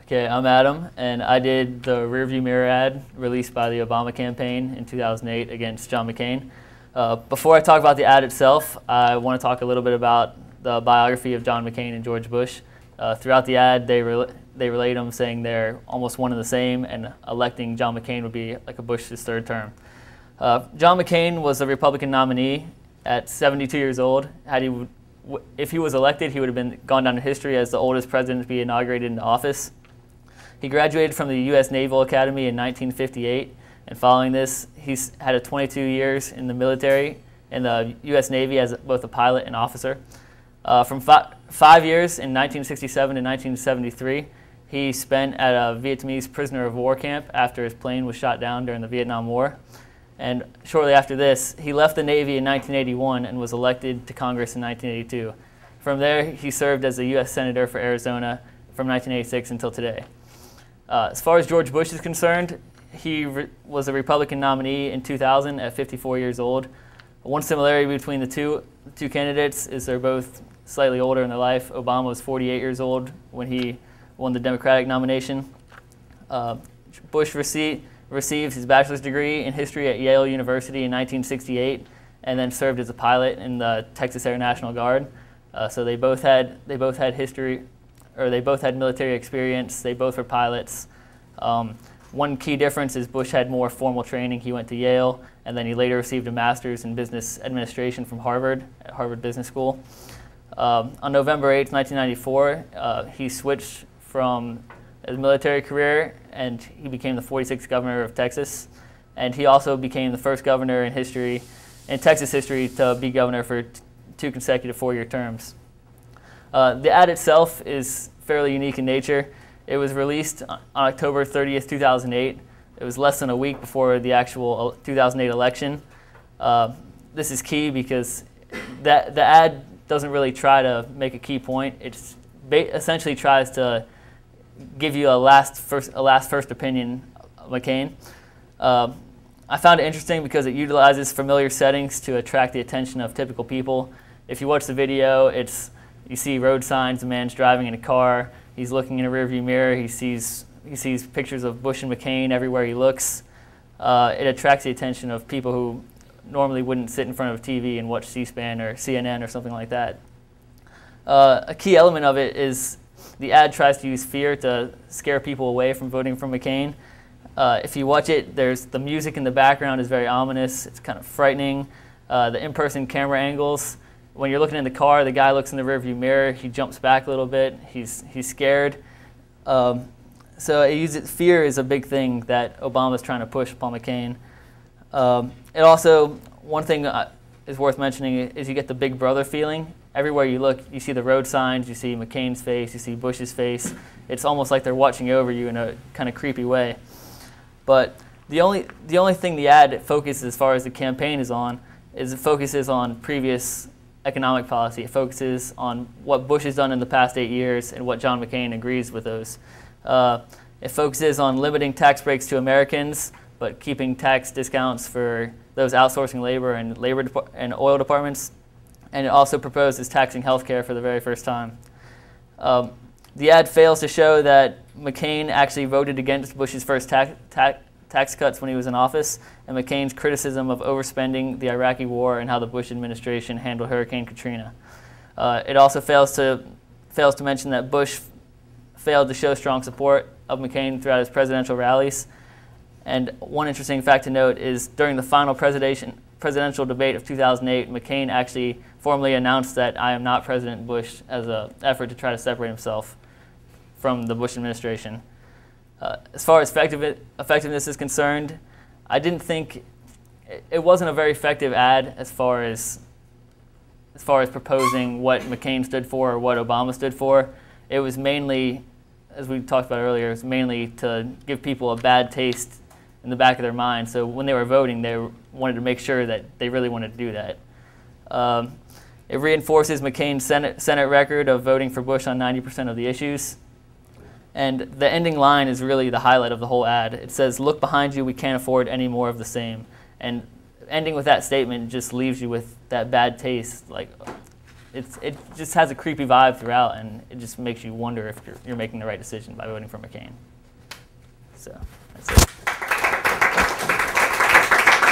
Okay, I'm Adam, and I did the rearview mirror ad released by the Obama campaign in 2008 against John McCain. Before I talk about the ad itself, I want to talk a little bit about the biography of John McCain and George Bush. Throughout the ad, they relate them, saying they're almost one and the same, and electing John McCain would be like a Bush's third term. John McCain was a Republican nominee at 72 years old. If he was elected, he would have gone down in history as the oldest president to be inaugurated into office. He graduated from the U.S. Naval Academy in 1958, and following this, he's had 22 years in the military, in the U.S. Navy as both a pilot and officer. From 5 years in 1967 to 1973, he spent at a Vietnamese prisoner of war camp after his plane was shot down during the Vietnam War. And shortly after this, he left the Navy in 1981 and was elected to Congress in 1982. From there, he served as a U.S. Senator for Arizona from 1986 until today. As far as George Bush is concerned, he was a Republican nominee in 2000 at 54 years old. One similarity between the two candidates is they're both slightly older in their life. Obama was 48 years old when he won the Democratic nomination. Bush received his bachelor's degree in history at Yale University in 1968, and then served as a pilot in the Texas Air National Guard. So they both had history, or they both had military experience. They both were pilots. One key difference is Bush had more formal training. He went to Yale, and then he later received a master's in business administration from Harvard, at Harvard Business School. On November 8, 1994, he switched from his military career, and he became the 46th governor of Texas. And he also became the first governor in Texas history, to be governor for 2 consecutive 4-year terms. The ad itself is fairly unique in nature. It was released on October 30th, 2008. It was less than a week before the actual 2008 election. This is key because the ad doesn't really try to make a key point. It essentially tries to give you a last first opinion of McCain. I found it interesting because it utilizes familiar settings to attract the attention of typical people. If you watch the video, you see road signs, a man's driving in a car, he's looking in a rearview mirror, he sees pictures of Bush and McCain everywhere he looks. It attracts the attention of people who normally wouldn't sit in front of a TV and watch C-SPAN or CNN or something like that. A key element of it is the ad tries to use fear to scare people away from voting for McCain. If you watch it, the music in the background is very ominous. It's kind of frightening. The in-person camera angles, when you're looking in the car, the guy looks in the rearview mirror, he jumps back a little bit, he's scared. So fear is a big thing that Obama's trying to push upon McCain. It also, one thing is worth mentioning is you get the big brother feeling. Everywhere you look, you see the road signs, you see McCain's face, you see Bush's face. It's almost like they're watching over you in a kind of creepy way. But the only thing the ad focuses as far as the campaign is on is it focuses on previous economic policy. It focuses on what Bush has done in the past 8 years and what John McCain agrees with those. It focuses on limiting tax breaks to Americans, but keeping tax discounts for those outsourcing labor and oil departments. And it also proposes taxing health care for the very first time. The ad fails to show that McCain actually voted against Bush's first tax cuts when he was in office, and McCain's criticism of overspending the Iraqi war and how the Bush administration handled Hurricane Katrina. It also fails to mention that Bush failed to show strong support of McCain throughout his presidential rallies. And one interesting fact to note is during the final presidential debate of 2008, McCain actually formally announced that I am not President Bush as an effort to try to separate himself from the Bush administration. As far as effectiveness is concerned, I didn't think it wasn't a very effective ad as far as proposing what McCain stood for or what Obama stood for. It was mainly, as we talked about earlier, it was mainly to give people a bad taste in the back of their mind. So when they were voting, they wanted to make sure that they really wanted to do that. It reinforces McCain's Senate record of voting for Bush on 90% of the issues. And the ending line is really the highlight of the whole ad. It says, "Look behind you, we can't afford any more of the same." And ending with that statement just leaves you with that bad taste. Like, it just has a creepy vibe throughout, and it just makes you wonder if you're making the right decision by voting for McCain. So that's it.